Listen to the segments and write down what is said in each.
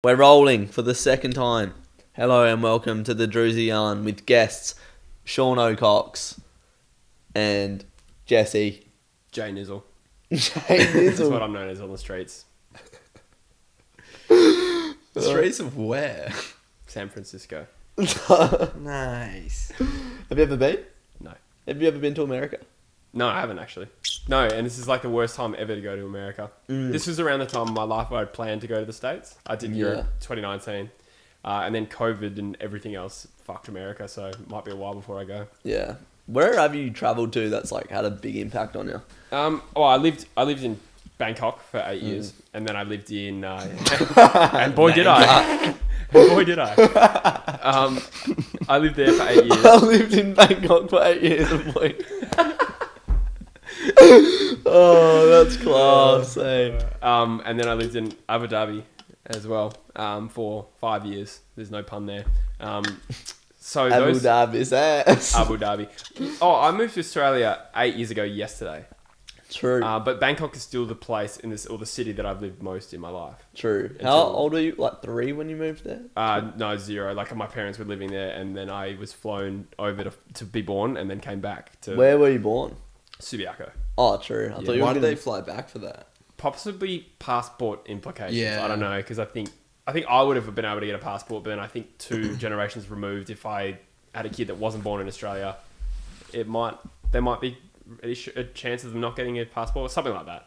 We're rolling for the second time. Hello and welcome to the Drewzy yarn with guests Shaun O'Cox and Jesse. Jay Nizzle. That's what I'm known as on the streets. The streets of where? San Francisco. Nice. Have you ever been? No. Have you ever been to America? No, I haven't actually. No, and this is like the worst time ever to go to America. This was around the time of my life where I'd planned to go to the States. I did Europe 2019. And then COVID and everything else fucked America, so it might be a while before I go. Yeah. Where have you travelled to that's like had a big impact on you? I lived in Bangkok for 8 years, and then I lived in and boy did I. Boy did I. I lived there for 8 years. I lived in Bangkok for 8 years and boy. Oh, that's class. And then I lived in Abu Dhabi as well for 5 years. There's no pun there. So Abu Dhabi's ass. Abu Dhabi. Oh, I moved to Australia 8 years ago yesterday. True. But Bangkok is still the place or the city that I've lived most in my life. True. How old were you? Like 3 when you moved there? No, 0. Like my parents were living there, and then I was flown over to be born, and then came back to. Where were you born? Subiaco. Oh, true. I thought you were Why did they fly back for that? Possibly passport implications. Yeah. I don't know, because I think I would have been able to get a passport, but then I think 2 generations removed, if I had a kid that wasn't born in Australia, there might be a chance of them not getting a passport or something like that.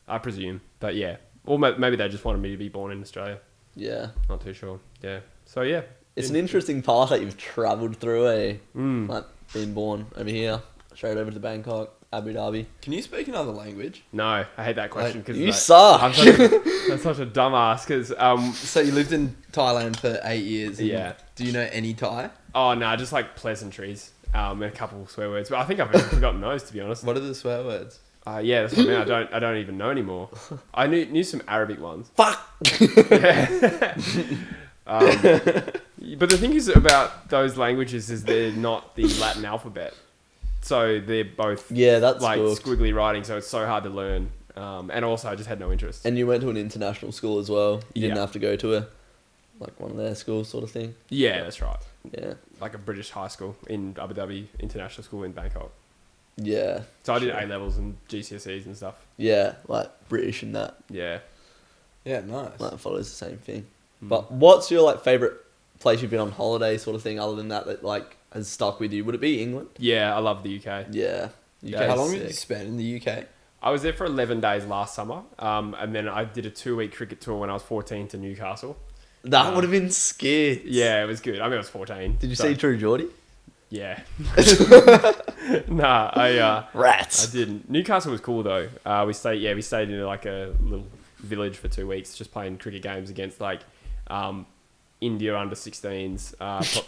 I presume, but yeah, or maybe they just wanted me to be born in Australia. Yeah. Not too sure. Yeah. So yeah, It's an interesting path that you've travelled through, like being born over here, straight over to Bangkok, Abu Dhabi. Can you speak another language? No, I hate that question because You suck. I'm such a dumbass. Because So you lived in Thailand for 8 years. And Yeah. Do you know any Thai? oh no, just like pleasantries and a couple of swear words. But I think I've even forgotten those, to be honest. What are the swear words? Yeah, that's what I mean. I don't even know anymore. I knew some Arabic ones. Fuck! But the thing is about those languages is they're not the Latin alphabet. So they're both That's like cooked. squiggly writing, so it's so hard to learn. And also I just had no interest. And you went to an international school as well. You didn't Yeah. have to go to one of their schools sort of thing. Yeah, that's right. Yeah. Like a British high school in Abu Dhabi, international school in Bangkok. Yeah. So I did A-levels and GCSEs and stuff. Yeah, like British and that. Yeah. Yeah, nice. Like follows the same thing. But what's your like favourite place you've been on holiday sort of thing other than that like has stuck with you? Would it be England? Yeah, I love the UK. Yeah. Yeah. How long did you spend in the UK? I was there for 11 days last summer. And then I did a 2-week cricket tour when I was 14 to Newcastle. That would have been skits. Yeah, it was good. I mean, I was 14. Did you see True Geordie? Yeah. Nah, I Rats. didn't. Newcastle was cool though. We stayed in like a little village for 2 weeks, just playing cricket games against like India under 16s.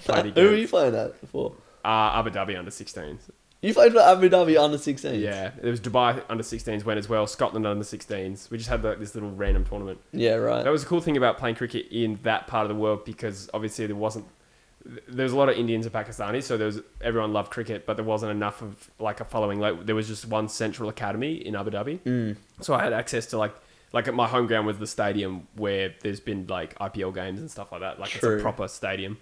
Played against, Who were you playing at before? Abu Dhabi under 16s. You played for Abu Dhabi under 16. Yeah, there was Dubai under 16s went as well. Scotland under 16s. We just had this little random tournament. Yeah, right. That was a cool thing about playing cricket in that part of the world because obviously there was a lot of Indians and Pakistanis, so everyone loved cricket, but there wasn't enough of like a following. Like there was just one central academy in Abu Dhabi, so I had access to like at my home ground was the stadium where there's been like IPL games and stuff like that. Like True. It's a proper stadium,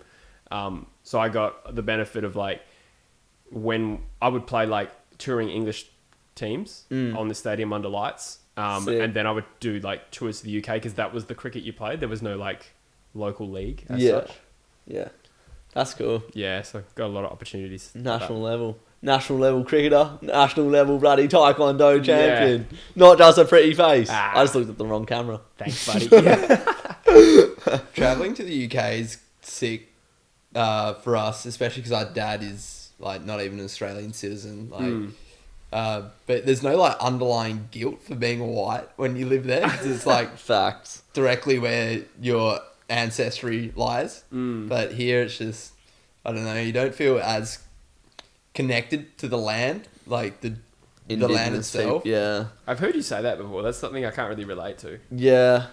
so I got the benefit of like when I would play like touring English teams on the stadium under lights, and then I would do like tours to the UK because that was the cricket you played. There was no like local league as such. Yeah. That's cool. Yeah, so got a lot of opportunities. National level cricketer, national level bloody taekwondo champion. Not just a pretty face. I just looked at the wrong camera. Thanks, buddy. Traveling to the UK is sick for us, especially because our dad is like not even an Australian citizen. Like, but there's no like underlying guilt for being white when you live there. 'Cause it's like Facts. directly where your ancestry lies. But here it's just, I don't know, you don't feel as connected to the land, like the land Indigenous itself. people, yeah. I've heard you say that before. That's something I can't really relate to. Yeah.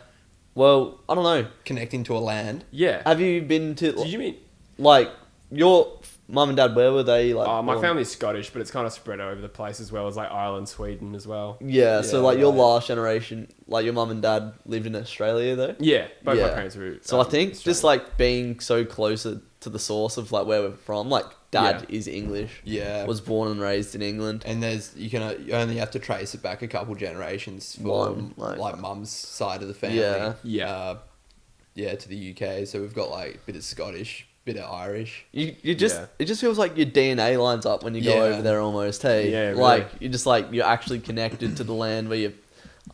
Well, I don't know. Connecting to a land. Yeah. Have you been to Did you mean? like your mum and dad, where were they? Like, My born? family's Scottish, but it's kind of spread over the place as well as like Ireland, Sweden as well. Yeah, so like your right. last generation, like your mum and dad lived in Australia though. Yeah, both my Yeah. parents were. So I think just Australian. like being so closer to the source of like where we're from, like dad Yeah. is English, Yeah. was born and raised in England. And you only have to trace it back a couple generations for One, like mum's side of the family. Yeah. Yeah. To the UK. So we've got like a bit of Scottish, bit of Irish. You just Yeah. it just feels like your DNA lines up when you go Yeah. over there almost. Hey, Yeah, really. like you're just like you're actually connected to the land where you,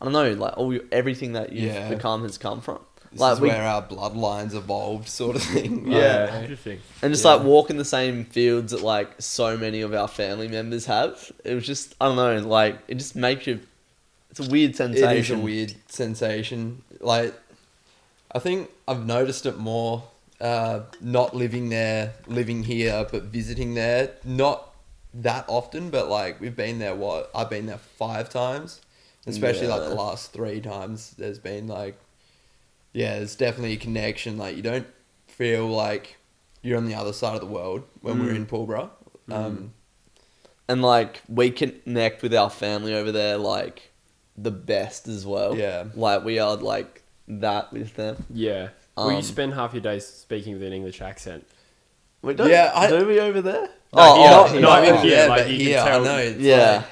I don't know, like everything that you've Yeah. become has come from. This Like is where our bloodlines evolved, sort of thing. Yeah. Interesting. And just Yeah. like walking the same fields that like so many of our family members have. It was just, I don't know, like it just makes you, it's a weird sensation. It is a weird sensation. Like, I think I've noticed it more, not living there, living here, but visiting there. Not that often, but like we've been there, I've been there 5 times. Especially like Yeah. the last 3 times there's been like, yeah, there's definitely a connection. Like you don't feel like you're on the other side of the world when we're in Pulborough. And like we connect with our family over there like the best as well. Yeah. Like we are like that with them. Yeah. Well, you Um, spend half your days speaking with an English accent. We don't, Yeah, do we over there? No, here. not No, here. here. like, but you can here, I tell- know. It's Yeah. like-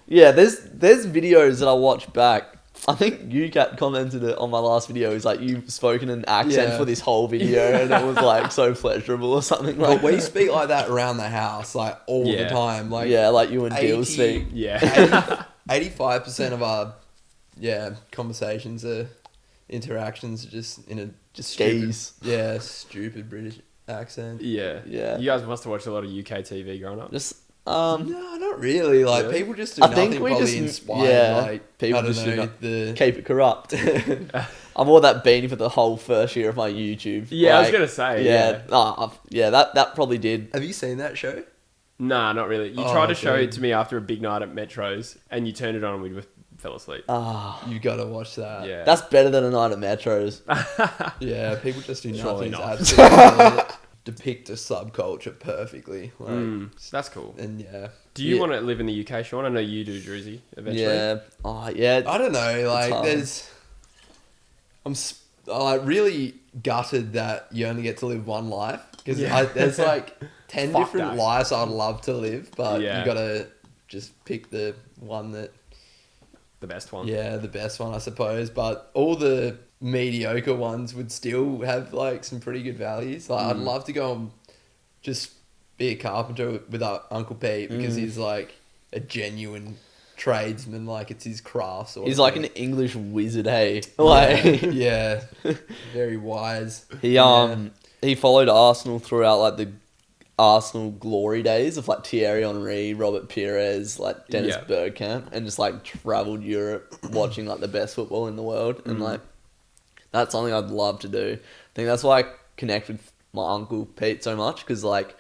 Yeah, there's videos that I watch back. I think you commented it on my last video. It's like you've spoken an accent Yeah. for this whole video, and it was like so pleasurable or something like. But we speak like that around the house, like all the Yeah. time. Like yeah, like you and 80 Deal speak. Yeah. 85% of our conversations are interactions are just in a Just stupid, skis. stupid British accent. Yeah. Yeah. You guys must have watched a lot of UK TV growing up. Just No, not really. Like Really? people just do I nothing think we probably just- inspired. yeah, Like people I don't just do know not- the keep it corrupt. I wore that beanie for the whole first year of my YouTube. Yeah, I was Like, gonna say. Yeah, Yeah. that probably did. Have you seen that show? Nah, not really. You Oh, tried to show okay. it to me after a big night at Metros, and you turned it on and we fell asleep. Ah, You gotta watch that. Yeah. that's better than a night at Metros. Yeah, people just do Surely nothing. not. to absolutely depict a subculture perfectly. Like, That's cool. and yeah. Do you Yeah. want to live in the UK, Shaun? I know you do, Drewzy, eventually. Yeah. Oh, yeah. I don't know. Like, hard. I'm really gutted that you only get to live one life because Yeah. there's like 10 Fuck different that. lives I'd love to live, but Yeah. you gotta just pick the one that, The best one. the best one, I suppose. But all the mediocre ones would still have like some pretty good values. Like, I'd love to go and just be a carpenter with our Uncle Pete because he's like a genuine tradesman, like it's his craft. Sort He's of like thing. an English wizard, hey. Like Yeah, very wise. he followed Arsenal throughout like the Arsenal glory days of like Thierry Henry, Robert Pires, like Dennis Yeah. Bergkamp, and just like traveled Europe watching like the best football in the world, and like that's something I'd love to do. I think that's why I connect with my Uncle Pete so much, because like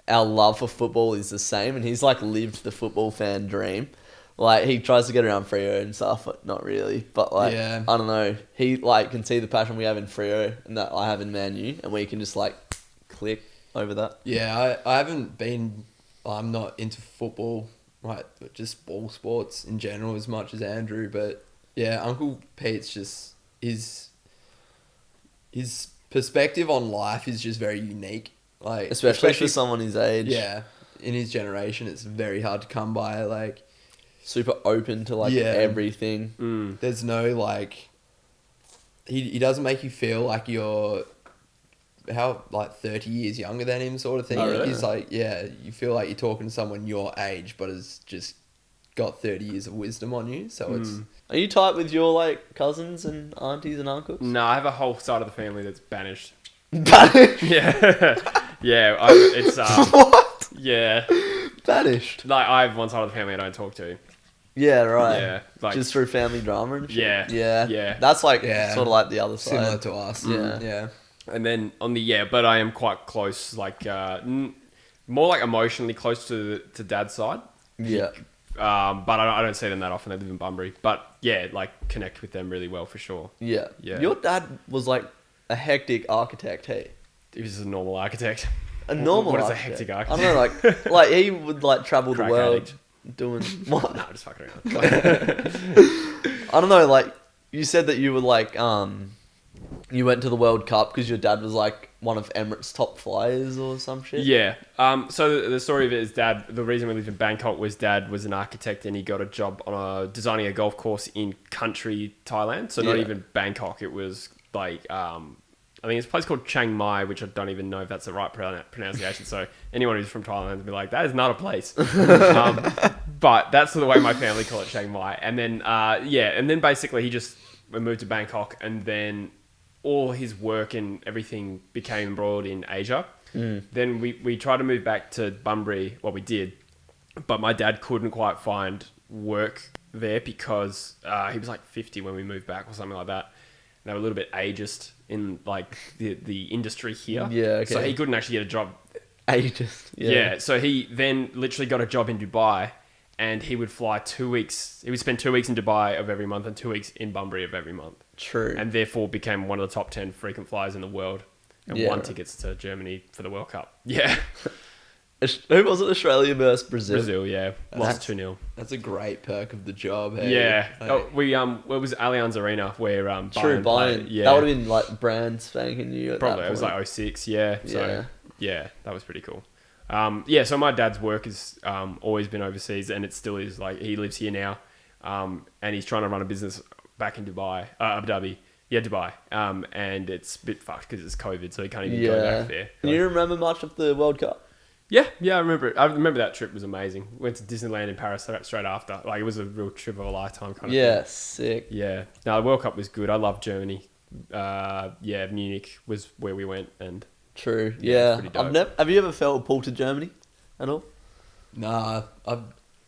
our love for football is the same, and he's like lived the football fan dream. Like he tries to get around Freo and stuff, but not really. But like Yeah. I don't know, he like can see the passion we have in Freo and that I have in Man U, and we can just like click over that. Yeah, I haven't been. I'm not into football, right? But just ball sports in general as much as Andrew. But yeah, Uncle Pete's just his perspective on life is just very unique. Like Especially for someone his age. yeah, in his generation, it's very hard to come by. Like Super open to like Yeah. everything. there's no like. He doesn't make you feel like you're. How like 30 years younger than him, sort of thing. Oh, really? He's like, you feel like you're talking to someone your age, but has just got 30 years of wisdom on you. So it's Are you tight with your like cousins and aunties and uncles? No, I have a whole side of the family that's banished. Banished? Yeah. Yeah. It's, What? yeah. Banished? Like, I have one side of the family I don't talk to. Yeah, right. Yeah. Like, Just through family drama and shit. Yeah. Yeah. Yeah. That's like Yeah. sort of like the other side. similar to us. Yeah. yeah. and then on the, but I am quite close, like, more like emotionally close to dad's side. Yeah. But I don't see them that often. They live in Bunbury. But yeah, like connect with them really well for sure. Yeah. Yeah. Your dad was like a hectic architect, hey? He was a normal architect. a normal. What is a architect. hectic I architect? don't know, like he would like travel the Crack world addict. doing what? No, just fucking around. I don't know. Like you said that you were like you went to the World Cup because your dad was like one of Emirates' top flyers or some shit. Yeah. So the story of it is dad, the reason we lived in Bangkok was dad was an architect and he got a job on designing a golf course in country Thailand. So not Yeah. even Bangkok. It was like, I think it's a place called Chiang Mai, which I don't even know if that's the right pronunciation. So anyone who's from Thailand will be like, that is not a place. But that's the way my family call it, Chiang Mai. And then, and then basically we moved to Bangkok and then all his work and everything became embroiled in Asia. Then we tried to move back to Bunbury. Well, we did, but my dad couldn't quite find work there because he was like 50 when we moved back or something like that. And they were a little bit ageist in like the industry here. Yeah, okay. So he couldn't actually get a job. Ageist. Yeah. So he then literally got a job in Dubai and he would fly 2 weeks. He would spend 2 weeks in Dubai of every month and 2 weeks in Bunbury of every month. True. And therefore became one of the top 10 frequent flyers in the world and Yeah, won right. tickets to Germany for the World Cup. Yeah. Who was it? Australia versus Brazil. Brazil, yeah. Lost That's- 2-0. That's a great perk of the job. Hey? Yeah. Like, It was Allianz Arena where True, Bayern Bayern. played. Yeah. That would have been like brand spanking new. At Probably. that It was point. like 06, yeah. So, Yeah. yeah, that was pretty cool. So my dad's work has always been overseas and it still is. Like, he lives here now and he's trying to run a business back in Dubai, Abu Dhabi. Yeah, Dubai. And it's a bit fucked because it's COVID, so he can't even go back there. Can you remember much of the World Cup? Yeah, I remember it. I remember that trip was amazing. Went to Disneyland in Paris straight after. Like, it was a real trip of a lifetime kind of Yeah, thing. sick. Yeah. No, the World Cup was good. I love Germany. Munich was where we went and True. Yeah, Yeah. it's pretty dope. I've never. Have you ever felt a pull to Germany at all? Nah,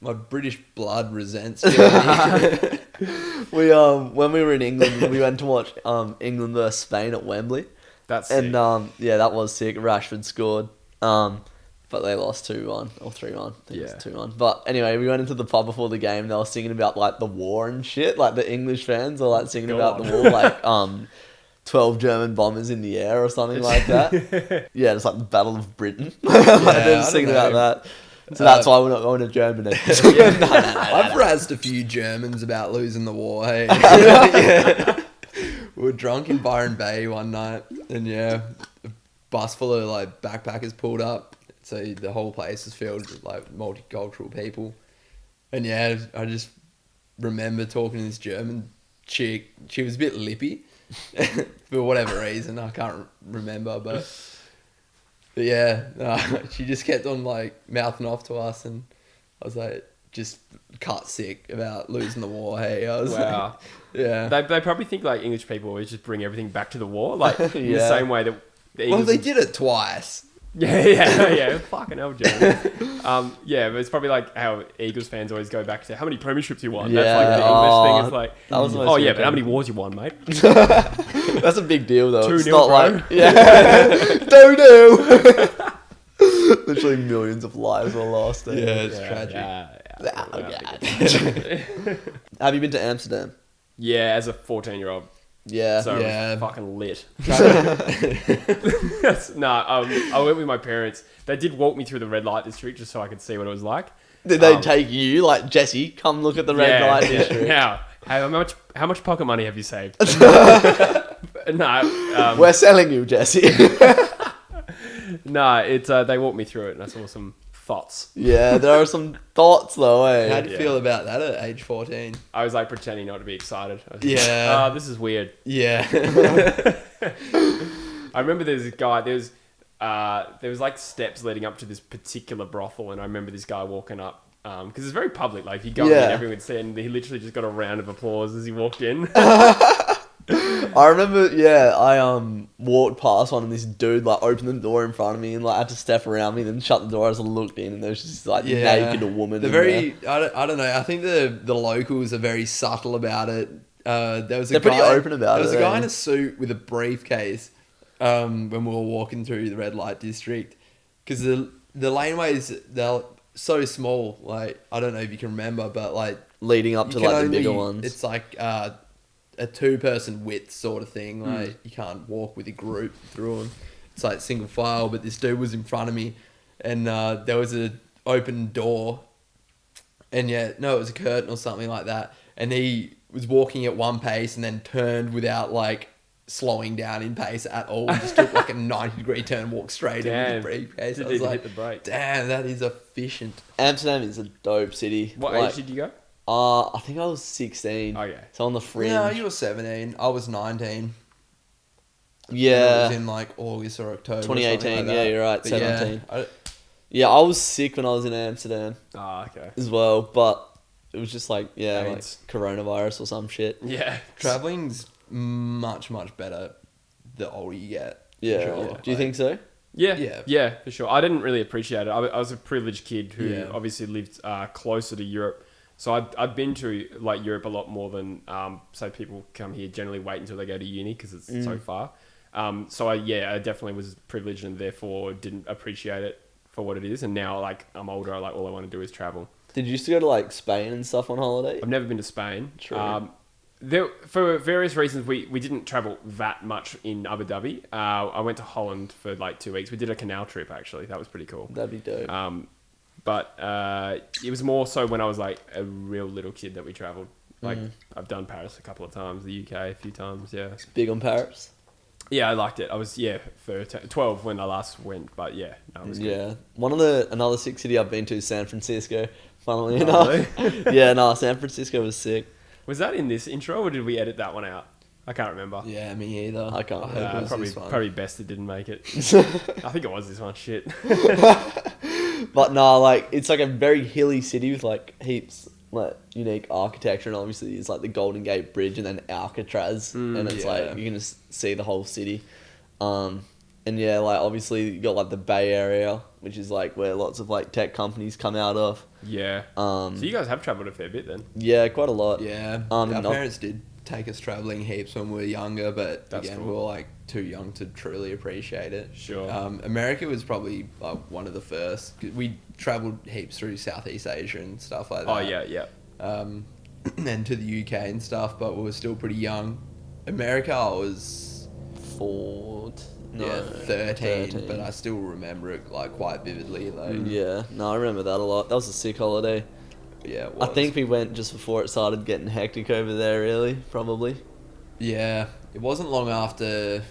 my British blood resents Germany. We when we were in England, we went to watch England versus Spain at Wembley, that's and sick. yeah, that was sick. Rashford scored, but they lost 2-1 or 3-1. I think it Yeah. was 2-1. But anyway, we went into the pub before the game. They were singing about like the war and shit. Like the English fans were like singing Go about on. the war, like 12 German bombers in the air or something like that. Yeah, it's like the Battle of Britain. Like, I they're don't singing know. about that. So that's why we're not going to Germany. I've razzed a few Germans about losing the war. Hey, yeah. We were drunk in Byron Bay one night, and a bus full of like backpackers pulled up. So the whole place was filled with like multicultural people, and I just remember talking to this German chick. She was a bit lippy for whatever reason. I can't remember, but she just kept on like mouthing off to us, and I was like, just cut sick about losing the war. Hey, I was Wow. yeah. They probably think like English people always just bring everything back to the war, like in the Yeah. same way that the Well, Eagles they did it twice. Yeah. Fucking hell, German. But it's probably like how Eagles fans always go back to how many premierships you won. That's like the English thing. It's like, that was the most but how irritating. many wars you won, mate? That's a big deal though. 2-0, It's not bro. like do. Literally millions of lives were lost. There. Yeah, it's tragic. Yeah. Oh, God. Have you been to Amsterdam? Yeah, as a 14-year-old. Yeah. So Yeah. it was fucking lit. I went with my parents. They did walk me through the red light district just so I could see what it was like. Did they take you like Jesse? Come look at the red light district. Now, how much pocket money have you saved? We're selling you, Jesse. It's they walked me through it and I saw some thoughts. Yeah, there are some thoughts though. How Eh? do you feel about that at age 14? I was like pretending not to be excited. I was Yeah. like, this is weird. Yeah. I remember there's this guy. There was like steps leading up to this particular brothel, and I remember this guy walking up because it's very public. Like if you go in, everyone would see, it, and he literally just got a round of applause as he walked in. I remember, I walked past one and this dude like opened the door in front of me and like had to step around me, then shut the door as I looked in, and there was just like naked woman. They're in there. I don't know. I think the locals are very subtle about it. They're pretty open about There was it, a guy eh? in a suit with a briefcase when we were walking through the red light district, because the laneways, they're so small. Like I don't know if you can remember, but like leading up to you can like the only- bigger ones. It's like a 2-person width sort of thing. Like you can't walk with a group through them. it's like single file, but this dude was in front of me, and there was a open door, and it was a curtain or something like that, and he was walking at one pace and then turned without like slowing down in pace at all. Just took like a 90-degree turn, walked straight in with his briefcase. I was Didn't like, hit the brake. damn, that is efficient. Amsterdam is a dope city. What Like, age did you go? I think I was 16. Oh, yeah. So on the fringe. No, you were 17. I was 19. Yeah. It was in like August or October. 2018. Yeah, you're right. But 17. Yeah, Yeah, I was sick when I was in Amsterdam Oh, okay. as well, but it was just like, like AIDS. coronavirus or some shit. Yeah. traveling's much, much better the older you get. Yeah. Sure. Do you think so? Yeah, for sure. I didn't really appreciate it. I was a privileged kid who obviously lived closer to Europe. So I'd been to like Europe a lot more than say people come here generally wait until they go to uni because it's so far. So I definitely was privileged and therefore didn't appreciate it for what it is. And now like I'm older, like all I want to do is travel. Did you used to go to like Spain and stuff on holiday? I've never been to Spain. True. For various reasons, we didn't travel that much in Abu Dhabi. I went to Holland for like 2 weeks. We did a canal trip actually. That was pretty cool. That'd be dope. But it was more so when I was like a real little kid that we travelled. Like I've done Paris a couple of times, the UK a few times, yeah. Big on Paris. Yeah, I liked it. I was 12 when I last went, but yeah, no, it was good. Yeah. Another sick city I've been to is San Francisco. Funnily Oh, enough. really? Yeah, no, San Francisco was sick. Was that in this intro or did we edit that one out? I can't remember. Yeah, me either. I can't hope it was Probably this one. probably best it didn't make it. I think it was this one. Shit. But no, like it's like a very hilly city with like heaps like unique architecture, and obviously it's like the Golden Gate Bridge and then Alcatraz, and it's like you can just see the whole city. And yeah, like obviously you got like the Bay Area, which is like where lots of like tech companies come out of. Yeah. So you guys have travelled a fair bit then. Yeah, quite a lot. Yeah. Our parents did take us travelling heaps when we were younger, but That's again, cool. we were like too young to truly appreciate it. Sure. America was probably like one of the first. 'Cause we travelled heaps through Southeast Asia and stuff like that. Oh yeah. And to the UK and stuff, but we were still pretty young. America, I was 13, but I still remember it like quite vividly. Like, Yeah, no, I remember that a lot. That was a sick holiday. yeah, it I was. think we went just before it started getting hectic over there, really, probably. Yeah, it wasn't long after.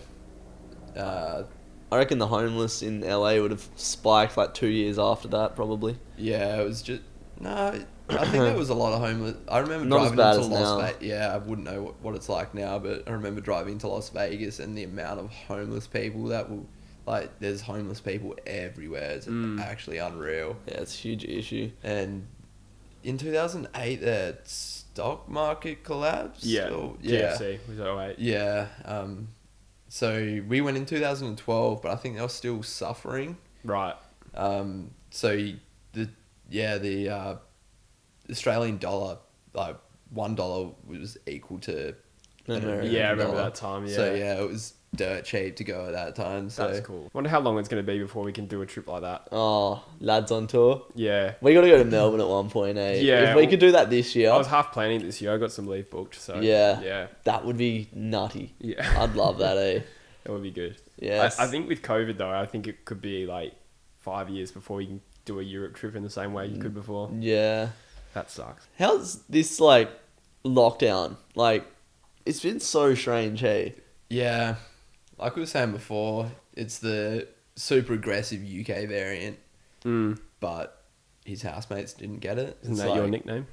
I reckon the homeless in LA would have spiked like 2 years after that, probably. Yeah, it was just no. I think there was a lot of homeless. I remember Not as driving bad into as Las now. Vegas. Yeah, I wouldn't know what it's like now, but I remember driving to Las Vegas and the amount of homeless people that will. Like, there's homeless people everywhere. It's actually unreal. Yeah, it's a huge issue. And in 2008, the stock market collapsed. Yeah. Yeah. GFC was 08. Yeah. So we went in 2012, but I think they were still suffering. Right. So the Australian dollar, like $1 was equal to an American Yeah, I remember dollar. that time. Yeah. So yeah, it was dirt cheap to go at that time. So That's cool. Wonder how long it's going to be before we can do a trip like that. Oh, lads on tour. Yeah. We got to go to Melbourne at one point, eh? Yeah, If we could do that this year, I was half planning it this year. I got some leave booked. So Yeah. Yeah. that would be nutty. Yeah. I'd love that, eh? It would be good. Yes. I think with COVID though, I think it could be like 5 years before we can do a Europe trip in the same way you could before. Yeah. That sucks. How's this, like, lockdown? Like, it's been so strange, hey? yeah, like we were saying before, it's the super aggressive UK variant, but his housemates didn't get it. Isn't It's that your like, nickname?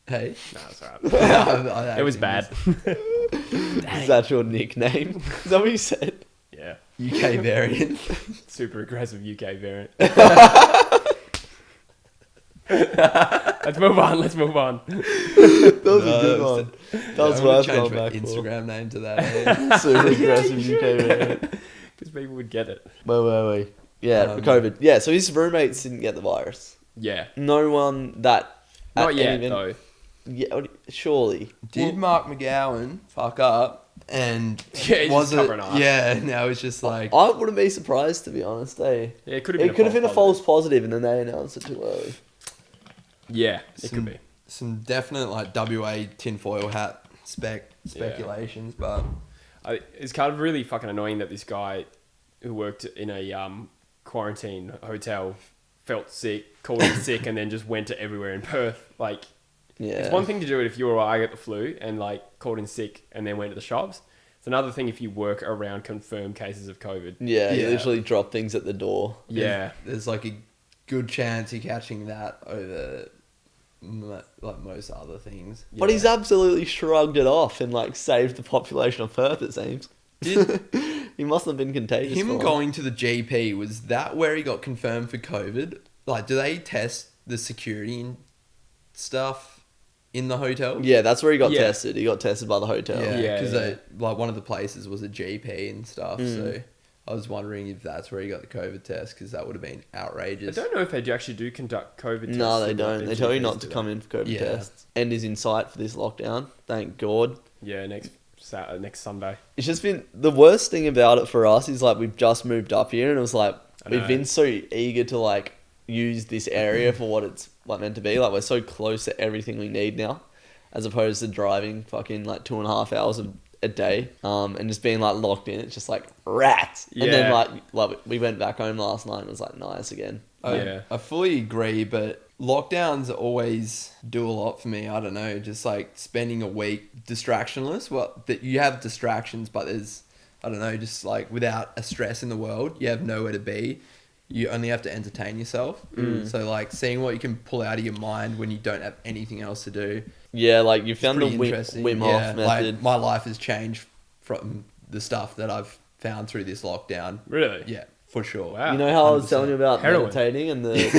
Hey, No, that's alright. It was bad. Is that your nickname? Is that what you said? Yeah. UK variant. Super aggressive UK variant. Let's move on. That was a good one. That was worth change going my back for. Instagram name to that. eh? Super aggressive UK variant. Because people would get it. Wait. Yeah, COVID. Yeah, so his roommates didn't get the virus. Yeah. No one that... Not at yet, any though. Yeah, surely. Did Mark McGowan fuck up and Yeah, he's just covering up. Yeah, now it's just like I wouldn't be surprised, to be honest, eh? Yeah, it could have been, It could have been a false positive and then they announced it too early. Yeah, it could be. some definite like WA tinfoil hat speculations, but It's kind of really fucking annoying that this guy who worked in a quarantine hotel felt sick, called in sick, and then just went to everywhere in Perth. Like, it's one thing to do it if you or I get the flu and like called in sick and then went to the shops. It's another thing if you work around confirmed cases of COVID. Yeah, you literally drop things at the door. Yeah. There's like a good chance you're catching that over like most other things. But he's absolutely shrugged it off and like saved the population of Perth, it seems. He mustn't have been contagious. Him going to the GP, was that where he got confirmed for COVID? Like, do they test the security and stuff in the hotel? Yeah, that's where he got tested. He got tested by the hotel. Yeah, because like one of the places was a GP and stuff. So I was wondering if that's where he got the COVID test, because that would have been outrageous. I don't know if they actually do conduct COVID tests. No, they don't. They tell you not to do come in for COVID tests. End is in sight for this lockdown. Thank God. Yeah, next Sunday. It's just been the worst thing about it for us is like we've just moved up here, and it was like we've been so eager to like use this area for what it's like meant to be. Like, we're so close to everything we need now, as opposed to driving fucking like 2.5 hours a day, and just being like locked in. It's just like rats. And then like we went back home last night and it was like nice again. I fully agree, but lockdowns always do a lot for me. I don't know, just like spending a week distractionless. Well, that you have distractions, but there's, I don't know, just like without a stress in the world, you have nowhere to be. You only have to entertain yourself. So like seeing what you can pull out of your mind when you don't have anything else to do. Yeah, like you found the interesting. Wim Hof method. Like, my life has changed from the stuff that I've found through this lockdown. Really? Yeah, for sure. Wow. You know how 100%. I was telling you about heroin. meditating and the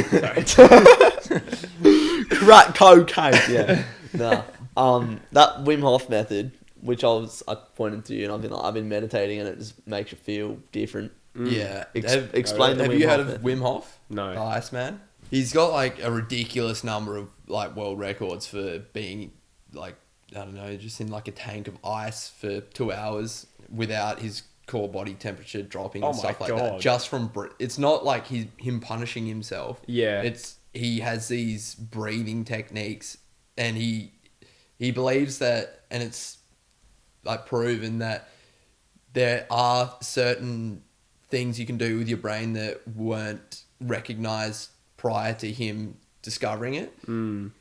Crack cocaine. Yeah. That Wim Hof method, which I pointed to you, and I've been meditating, and it just makes you feel different. Yeah. Explain the Have Wim you Hof heard of method. Wim Hof? No. The Iceman? He's got like a ridiculous number of like world records for being like, I don't know, just in like a tank of ice for 2 hours without his core body temperature dropping and stuff like that. Just from it's not like him punishing himself. Yeah. He has these breathing techniques, and he believes that, and it's like proven that there are certain things you can do with your brain that weren't recognized prior to him discovering it.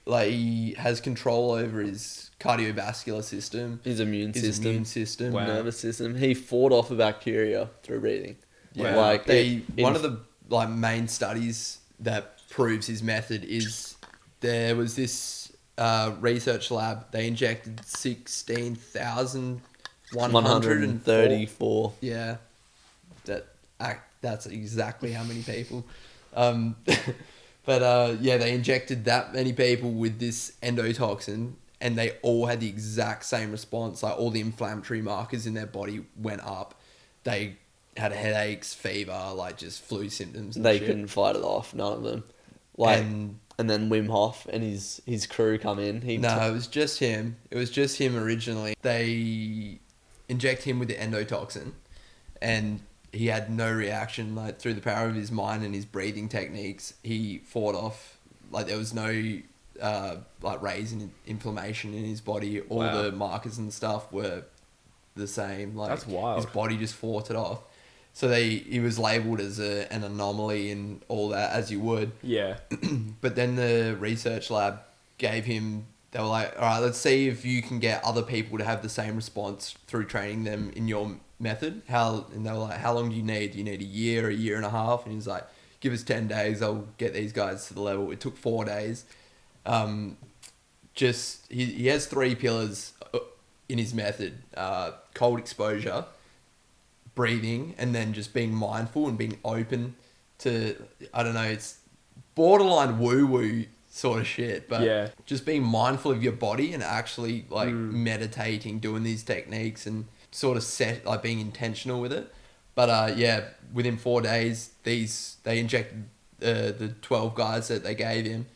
Like, he has control over his cardiovascular system, His immune system, Wow. nervous system. He fought off a bacteria through breathing. Yeah, Like one of the like main studies that proves his method is there was this research lab. They injected 16,134. Yeah, that's exactly how many people. But they injected that many people with this endotoxin, and they all had the exact same response. Like, all the inflammatory markers in their body went up. They had headaches, fever, like just flu symptoms. And They shit. couldn't fight it off, none of them. Like, and then Wim Hof and his crew come in. It was just him. It was just him originally. They inject him with the endotoxin, and he had no reaction. Like, through the power of his mind and his breathing techniques, he fought off. Like, there was no like raise in inflammation in his body. All the markers and stuff were the same. Like, that's wild. His body just fought it off. So he was labelled as an anomaly and all that, as you would. Yeah. But then the research lab gave him, they were like, all right, let's see if you can get other people to have the same response through training them in your method. And they were like, how long do you need? Do you need a year and a half? And he's like, give us 10 days. I'll get these guys to the level. It took 4 days. He has 3 pillars in his method. Cold exposure, breathing, and then just being mindful and being open to, I don't know, it's borderline woo-woo sort of shit, but just being mindful of your body and actually like meditating, doing these techniques and sort of like being intentional with it. But within 4 days, they injected the 12 guys that they gave him,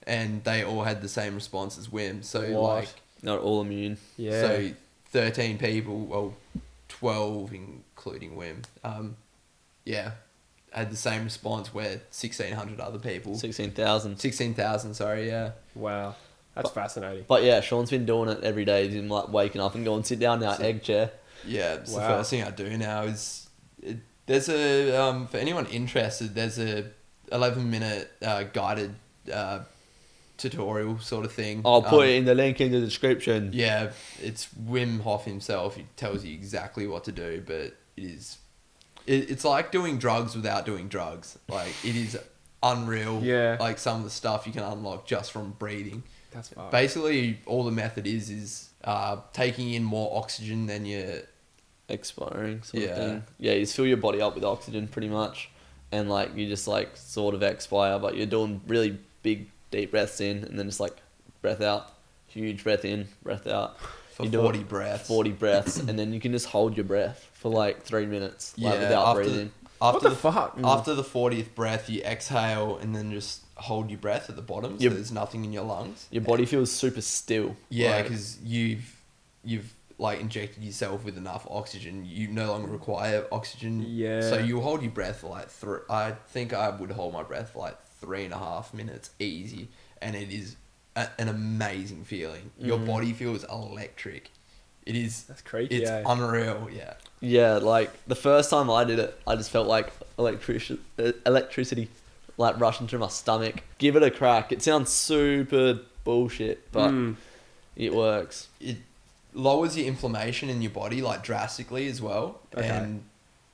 and they all had the same response as Wim. So like, not all immune. Yeah. So 13 people, well, 12 including Wim, had the same response, where 1,600 other people. 16,000. 16,000, sorry, yeah. Wow. That's fascinating. But yeah, Shaun's been doing it every day. He's been like waking up and going, sit down in our egg chair. Yeah, it's the first thing I do now. Is There's a for anyone interested, there's a 11-minute guided tutorial sort of thing. I'll put it in the link in the description. Yeah, it's Wim Hof himself. He tells you exactly what to do, but it's like doing drugs without doing drugs. Like, it is unreal. Yeah. Like, some of the stuff you can unlock just from breathing. That's fine. Basically, all the method is taking in more oxygen than you're... Expiring sort of Yeah. thing. Yeah, you just fill your body up with oxygen pretty much, and like you just like sort of expire, but you're doing really big deep breaths in and then just like breath out, huge breath in, breath out. For You do 40 it breaths. 40 breaths, and then you can just hold your breath for like 3 minutes, like Yeah, without after breathing. What the fuck? After the 40th breath, you exhale and then just hold your breath at the bottom, so Yep. there's nothing in your lungs. Your body feels super still. Yeah, Like, because you've like injected yourself with enough oxygen. You no longer require oxygen. Yeah. So you hold your breath for like I think I would hold my breath for like 3.5 minutes easy, and it is an amazing feeling. Your body feels electric. It is. That's crazy. It's Yeah. unreal. Yeah. yeah, like the first time I did it, I just felt like electricity like rushing through my stomach. Give it a crack. It sounds super bullshit, but it works. It lowers your inflammation in your body like drastically as well. Okay. And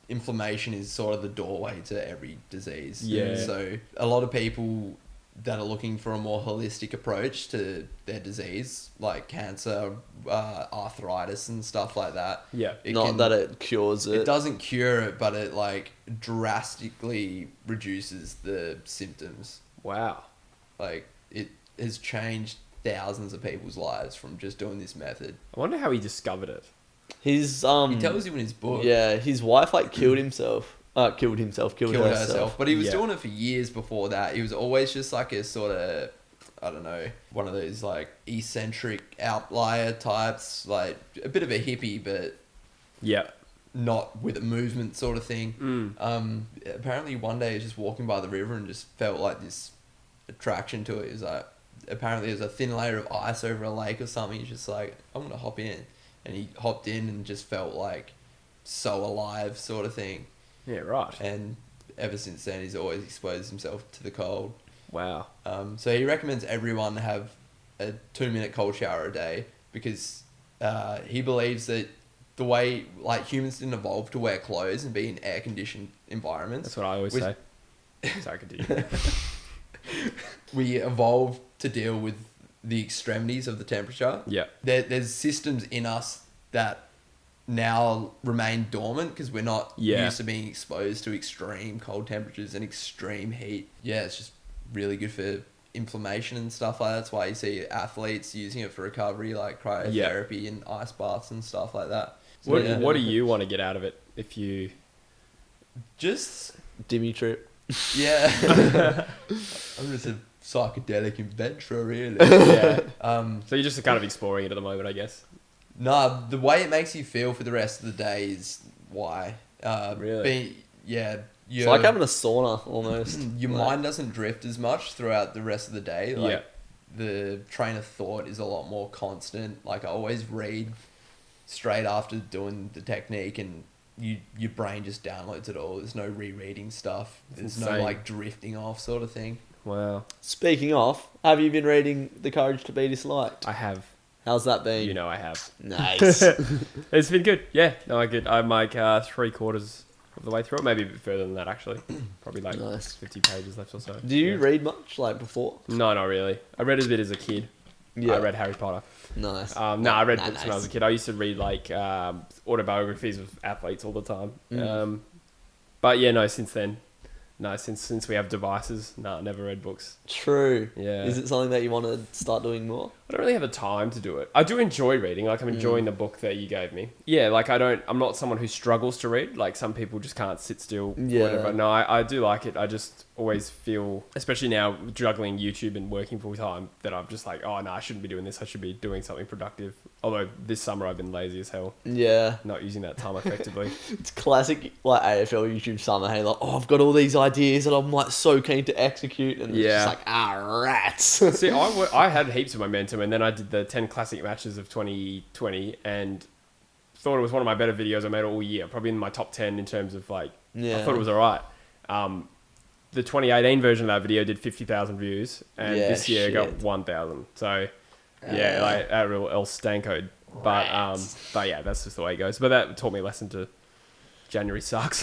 inflammation is sort of the doorway to every disease. Yeah. So a lot of people that are looking for a more holistic approach to their disease, like cancer, arthritis and stuff like that. Yeah. Not that it cures it. It doesn't cure it, but it like drastically reduces the symptoms. Wow. Like, it has changed thousands of people's lives from just doing this method. I wonder how he discovered it. His He tells you in his book. yeah, his wife like killed herself. Killed herself. But he was Yeah. doing it for years before that. He was always just like a sort of, I don't know, one of those like eccentric outlier types, like a bit of a hippie, but Yeah. not with a movement sort of thing. Apparently one day he was just walking by the river and just felt like this attraction to it. He was like, apparently there's a thin layer of ice over a lake or something. He's just like, I'm gonna hop in, and he hopped in and just felt like so alive sort of thing. Yeah. Right. And ever since then he's always exposed himself to the cold. Wow. So he recommends everyone have a 2-minute cold shower a day, because he believes that the way like humans didn't evolve to wear clothes and be in air conditioned environments. That's what I always say. Sorry, continue. We evolved to deal with the extremities of the temperature. Yeah. There's systems in us that now remain dormant because we're not Yeah. used to being exposed to extreme cold temperatures and extreme heat. Yeah, it's just really good for inflammation and stuff like that. That's why you see athletes using it for recovery, like cryotherapy and ice baths and stuff like that. So, What yeah. What do you want to get out of it? If you Just, Dimmy trip. yeah. I'm just a psychedelic adventurer, really. yeah. Um, So you're just kind of exploring it at the moment, I guess. No, the way it makes you feel for the rest of the day is why. Really? It's like having a sauna almost. Your Like, mind doesn't drift as much throughout the rest of the day. Like, Yeah. the train of thought is a lot more constant. Like, I always read straight after doing the technique, and your brain just downloads it all. There's no rereading stuff. That's There's no insane. like drifting off sort of thing. Wow. Speaking of, have you been reading The Courage to Be Disliked? I have. How's that been? You know, I have. Nice. It's been good. Yeah. No, I'm like 3/4 of the way through it. Maybe a bit further than that, actually. Probably like Nice. 50 pages left or so. Do you Yeah. read much like before? No, not really. I read a bit as a kid. I read Harry Potter. Nice. No, I read books nice. when I was a kid. I used to read like autobiographies of athletes all the time. But yeah, no, since then, since we have devices, never read books. True. Yeah. Is it something that you want to start doing more? I don't really have the time to do it. I do enjoy reading. Like, I'm enjoying the book that you gave me. Yeah, like I'm not someone who struggles to read. Like, some people just can't sit still. Yeah. Whatever. No, I do like it. I just always feel, especially now juggling YouTube and working full time, that I'm just like, oh no, I shouldn't be doing this. I should be doing something productive. Although this summer I've been lazy as hell, Yeah. not using that time effectively. It's classic like AFL YouTube summer. Hey, like, oh, I've got all these ideas and I'm like so keen to execute, and it's Yeah. just like, rats. See, I had heaps of momentum, and then I did the 10 classic matches of 2020 and thought it was one of my better videos I made all year. Probably in my top 10 in terms of like Yeah. I thought it was alright. The 2018 version of that video did 50,000 views, and Yeah, this year it got shit. 1,000. So yeah, like that real El Stanko. But yeah, that's just the way it goes. But that taught me a lesson to January sucks.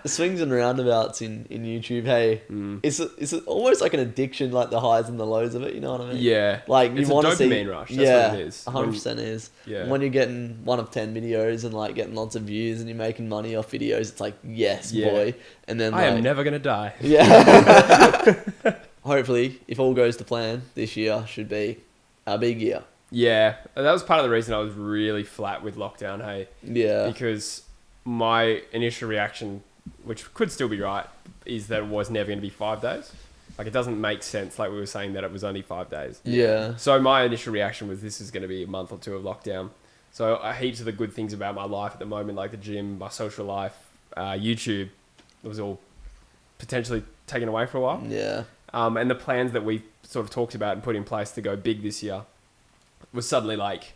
Swings and roundabouts in YouTube. Hey, it's almost like an addiction, like the highs and the lows of it. You know what I mean? Yeah, Like you it's a want to see dopamine rush. That's what it is. 100% is. Yeah. When you're getting 1 of 10 videos and like getting lots of views and you're making money off videos, it's like yes, Yeah. boy. And then I like, am never gonna die. Yeah. Hopefully, if all goes to plan, this year should be a big year. Yeah, that was part of the reason I was really flat with lockdown. Hey, Yeah. because my initial reaction, which could still be right, is that it was never going to be 5 days. Like, it doesn't make sense, like we were saying, that it was only 5 days. Yeah. So my initial reaction was this is going to be a month or two of lockdown. So heaps of the good things about my life at the moment, like the gym, my social life, YouTube, it was all potentially taken away for a while. Yeah. And the plans that we sort of talked about and put in place to go big this year was suddenly like,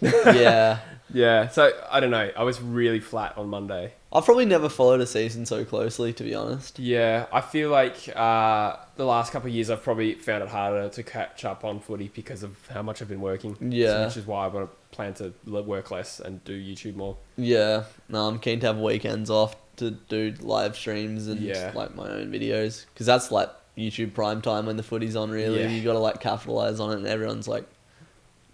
Yeah. yeah. So I don't know. I was really flat on Monday. I've probably never followed a season so closely, to be honest. Yeah, I feel like the last couple of years I've probably found it harder to catch up on footy because of how much I've been working. Yeah. Which is why I want to plan to work less and do YouTube more. Yeah. No, I'm keen to have weekends off to do live streams and Yeah. like my own videos. Because that's like YouTube prime time when the footy's on, really. Yeah. You got to like capitalize on it and everyone's like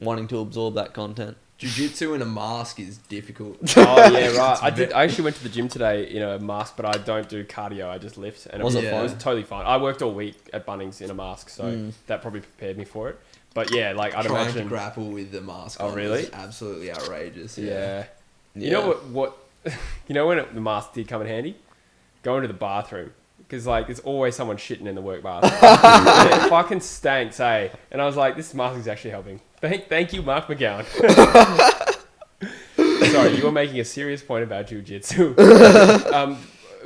wanting to absorb that content. Jiu-jitsu in a mask is difficult. Oh yeah, right. I actually went to the gym today in a mask, but I don't do cardio. I just lift, and Was it it was, fun? it was totally fine. I worked all week at Bunnings in a mask, so that probably prepared me for it. But yeah, like I'd Trying imagine. to grapple with the mask. Oh, on really? is absolutely outrageous. Yeah. Yeah. You know what you know when the mask did come in handy? Go into the bathroom. Because, like, there's always someone shitting in the work bathroom. It fucking stanks, eh? And I was like, this mask is actually helping. Thank you, Mark McGowan. Sorry, you were making a serious point about jiu-jitsu.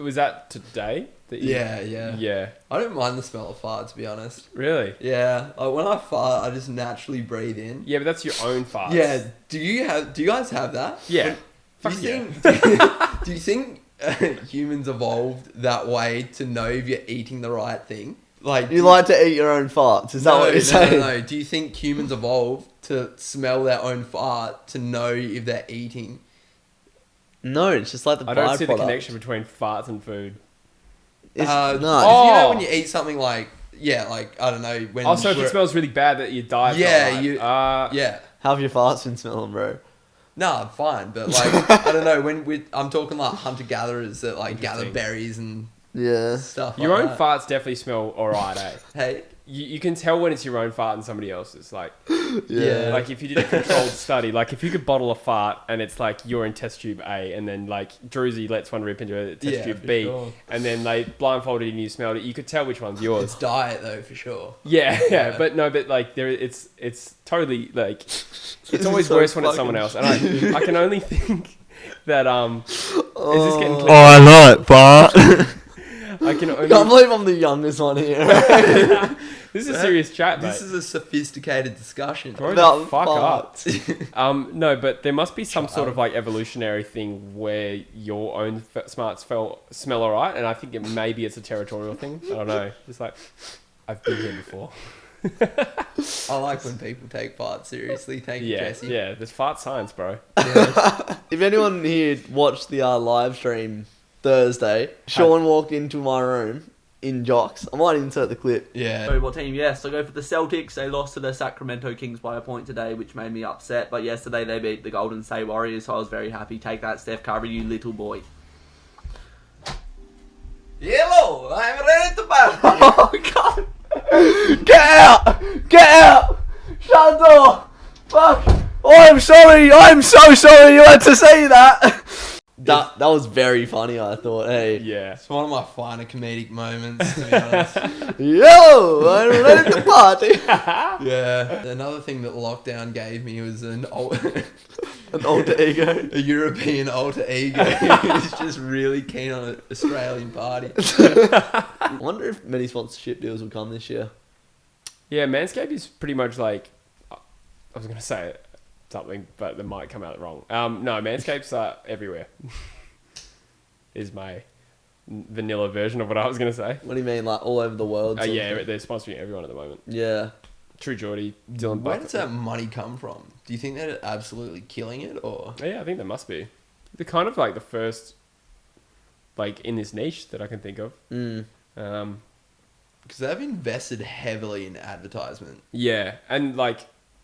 Was that today? Yeah. Yeah. I don't mind the smell of fart, to be honest. Really? Yeah. Like, when I fart, I just naturally breathe in. Yeah, but that's your own farts. Yeah. Do you guys have that? Yeah. Do Fuck you yeah. think? Do you think humans evolved that way to know if you're eating the right thing? Like You like to eat your own farts? Is that what you're saying? No. Do you think humans evolved to smell their own fart to know if they're eating? No, it's just like the I don't see the byproduct. connection between farts and food. It's, No. no. You know Oh. when you eat something like like I don't know when. Also, if it smells really bad, that your diet's Yeah, not right. you. Yeah. How have your farts been smelling, bro? No, fine, but like I don't know when I'm talking like hunter gatherers that like gather Interesting. berries and Yeah. stuff. Your like own that. farts definitely smell alright, eh? Hey. You can tell when it's your own fart and somebody else's. Like, Yeah. like if you did a controlled study, like if you could bottle a fart and it's like you're in test tube A, and then like Drewzy lets one rip into a test tube for B, sure. and then they blindfolded you and you smelled it, you could tell which one's yours. It's diet though for sure. Yeah, but like it's totally like it's always so worse when it's fucking someone else, and I can only think that is this getting clear? I like fart. I can only. Can't believe I'm the youngest one here. This is a serious chat, mate. This is a sophisticated discussion. Grow About the fuck up. farts. No, but there must be some sort of like evolutionary thing where your own smarts smell alright, and I think maybe it's a territorial thing. I don't know. Just like I've been here before. I like when people take farts seriously. Thank you, Jesse. Yeah. There's fart science, bro. If anyone here watched the live stream Thursday, Shaun walked into my room in jocks. I might insert the clip. Yeah. So what team? Yes, I go for the Celtics. They lost to the Sacramento Kings by a point today, which made me upset. But yesterday they beat the Golden State Warriors, so I was very happy. Take that, Steph Curry, you little boy. Yellow, I'm ready to battle. Oh god! Get out! Get out! Shut the door! Fuck! Oh, I'm sorry! I'm so sorry you had to say that! That was very funny, I thought. Hey. Yeah. It's one of my finer comedic moments, to be honest. Yo! I'm ready to party! Yeah. Another thing that lockdown gave me was an alter ego. a European alter ego who's just really keen on an Australian party. I wonder if many sponsorship deals will come this year. Yeah, Manscaped is pretty much like I was gonna say something, but it might come out wrong. No, Manscaped's everywhere. is my vanilla version of what I was going to say. What do you mean, like all over the world? sort of Yeah, thing? they're sponsoring everyone at the moment. Yeah. True Geordie, Dylan Where Buck. does that money come from? Do you think they're absolutely killing it, or Yeah, I think there must be. They're kind of like the first, like in this niche that I can think of. because they've invested heavily in advertisement? Yeah, and like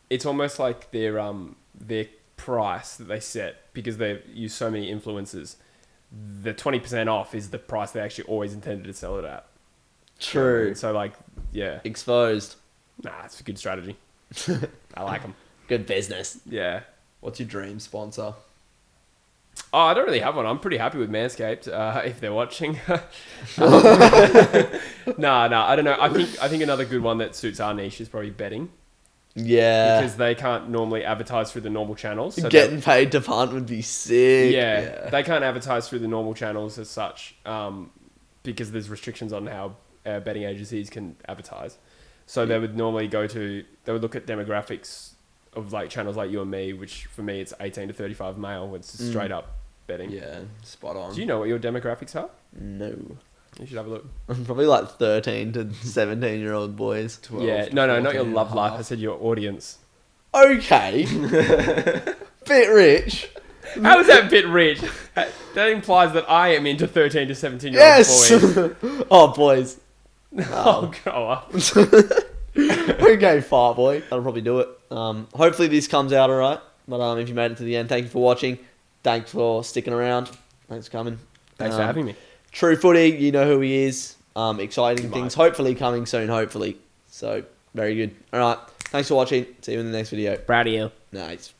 it's almost like their price that they set because they use so many influencers. The 20% off is the price they actually always intended to sell it at. True. So like, yeah, Exposed. nah, it's a good strategy. I like them. Good business. Yeah. What's your dream sponsor? Oh, I don't really have one. I'm pretty happy with Manscaped. If they're watching, nah, I don't know. I think another good one that suits our niche is probably betting Yeah. because they can't normally advertise through the normal channels. So Getting paid to punt would be sick. yeah, they can't advertise through the normal channels as such because there's restrictions on how betting agencies can advertise. So they would normally they would look at demographics of like channels like you and me, which for me it's 18 to 35 male, when it's straight up betting. Yeah, spot on. Do you know what your demographics are? No. You should have a look. Probably like 13 to 17-year-old boys. 12 Yeah, to no, not your 14 and a love life. half. I said your audience. Okay. Bit rich. How is that a bit rich? That implies that I am into 13 to 17-year-old Yes. boys. Oh, boys. Oh, grow up. Okay, fart boy. That'll probably do it. Hopefully this comes out alright. But if you made it to the end, thank you for watching. Thanks for sticking around. Thanks for coming. Thanks for having me. True Footy, you know who he is. Exciting You things might. hopefully coming soon, hopefully. So, very good. Alright, thanks for watching. See you in the next video. Proud of you. Nice.